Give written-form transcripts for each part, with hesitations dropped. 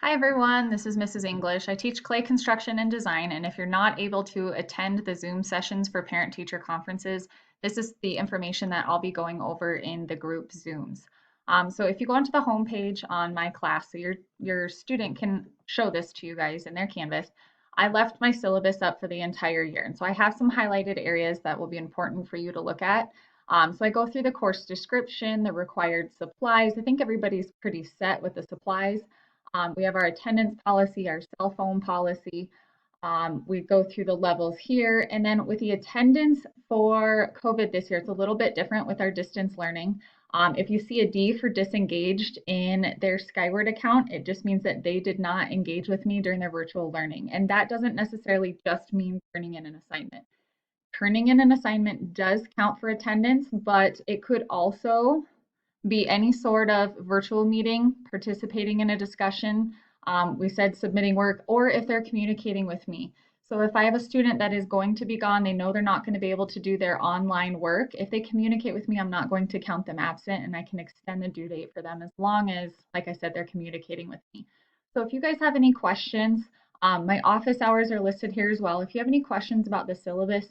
Hi everyone, this is Mrs. English. I teach clay construction and design, and if you're not able to attend the Zoom sessions for parent-teacher conferences, this is the information that I'll be going over in the group Zooms. So if you go onto the home page on my class, so your student can show this to you guys in their Canvas, I left my syllabus up for the entire year, and so I have some highlighted areas that will be important for you to look at. So I go through the course description, the required supplies. I think everybody's pretty set with the supplies. We have our attendance policy, our cell phone policy. We go through the levels here. And then with the attendance for COVID this year, it's a little bit different with our distance learning. If you see a D for disengaged in their Skyward account, it just means that they did not engage with me during their virtual learning. And that doesn't necessarily just mean turning in an assignment. Turning in an assignment does count for attendance, but it could also be any sort of virtual meeting, participating in a discussion. We said submitting work, or if they're communicating with me. So if I have a student that is going to be gone, they know they're not going to be able to do their online work. If they communicate with me, I'm not going to count them absent, and I can extend the due date for them as long as, like I said, they're communicating with me. So if you guys have any questions, my office hours are listed here as well. If you have any questions about the syllabus,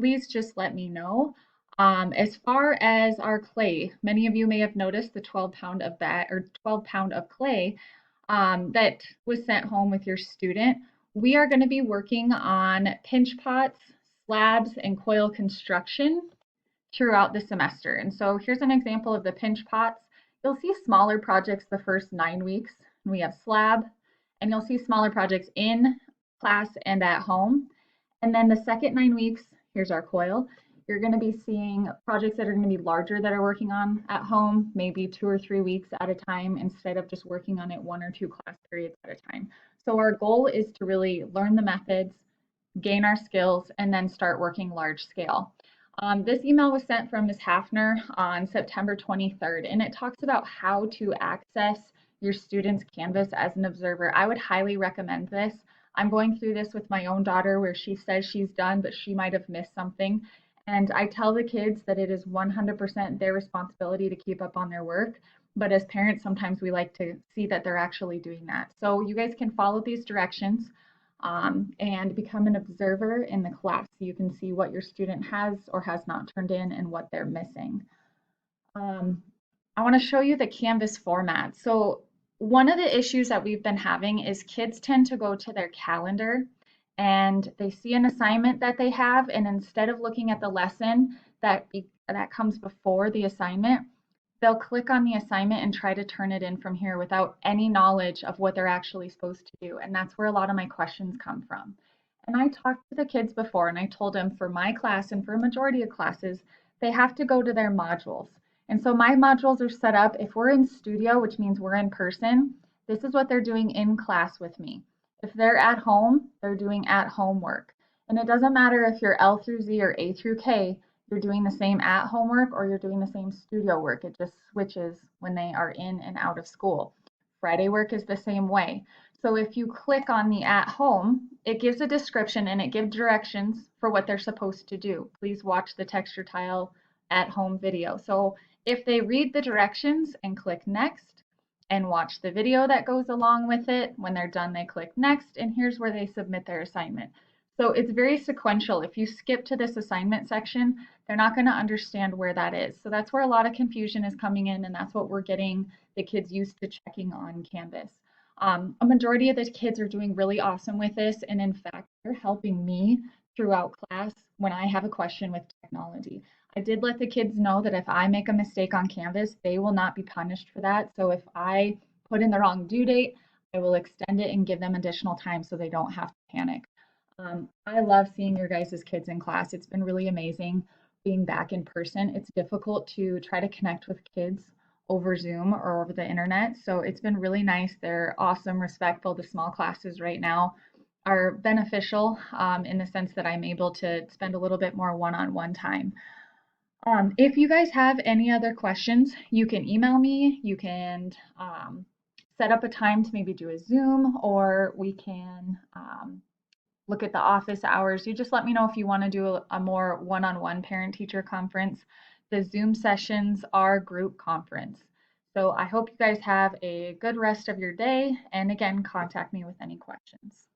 please just let me know. As far as our clay, many of you may have noticed the 12-pound of that or 12-pound of clay that was sent home with your student. We are going to be working on pinch pots, slabs, and coil construction throughout the semester. And so here's an example of the pinch pots. You'll see smaller projects the first 9 weeks. We have slab, and you'll see smaller projects in class and at home. And then the second 9 weeks, here's our coil. You're going to be seeing projects that are going to be larger that are working on at home, maybe 2 or 3 weeks at a time instead of just working on it 1 or 2 class periods at a time. So our goal is to really learn the methods, gain our skills, and then start working large scale. This email was sent from Ms. Hafner on September 23rd, and it talks about how to access your student's Canvas as an observer. I would highly recommend this. I'm going through this with my own daughter where she says she's done, but she might have missed something. And I tell the kids that it is 100% their responsibility to keep up on their work. But as parents, sometimes we like to see that they're actually doing that. So you guys can follow these directions and become an observer in the class. So you can see what your student has or has not turned in and what they're missing. I want to show you the Canvas format. So one of the issues that we've been having is kids tend to go to their calendar and they see an assignment that they have, and instead of looking at the lesson that comes before the assignment, they'll click on the assignment and try to turn it in from here without any knowledge of what they're actually supposed to do. And that's where a lot of my questions come from. And I talked to the kids before and I told them for my class and for a majority of classes, they have to go to their modules. And so my modules are set up, if we're in studio, which means we're in person, this is what they're doing in class with me. If they're at home, they're doing at home work. And it doesn't matter if you're L through Z or A through K, you're doing the same at home work or you're doing the same studio work. It just switches when they are in and out of school. Friday work is the same way. So if you click on the at home, it gives a description and it gives directions for what they're supposed to do. Please watch the texture tile at home video. So if they read the directions and click next and watch the video that goes along with it, when they're done, they click next, and here's where they submit their assignment. So it's very sequential. If you skip to this assignment section, they're not going to understand where that is. So that's where a lot of confusion is coming in, and that's what we're getting the kids used to checking on Canvas. A majority of the kids are doing really awesome with this, and in fact, they're helping me throughout class when I have a question with technology. I did let the kids know that if I make a mistake on Canvas, they will not be punished for that. So if I put in the wrong due date, I will extend it and give them additional time so they don't have to panic. I love seeing your guys' kids in class. It's been really amazing being back in person. It's difficult to try to connect with kids over Zoom or over the internet. So it's been really nice. They're awesome, respectful. The small classes right now are beneficial in the sense that I'm able to spend a little bit more one-on-one time. If you guys have any other questions, you can email me. You can set up a time to maybe do a Zoom, or we can look at the office hours. You just let me know if you want to do a more one-on-one parent-teacher conference. The Zoom sessions are group conference. So I hope you guys have a good rest of your day. And again, contact me with any questions.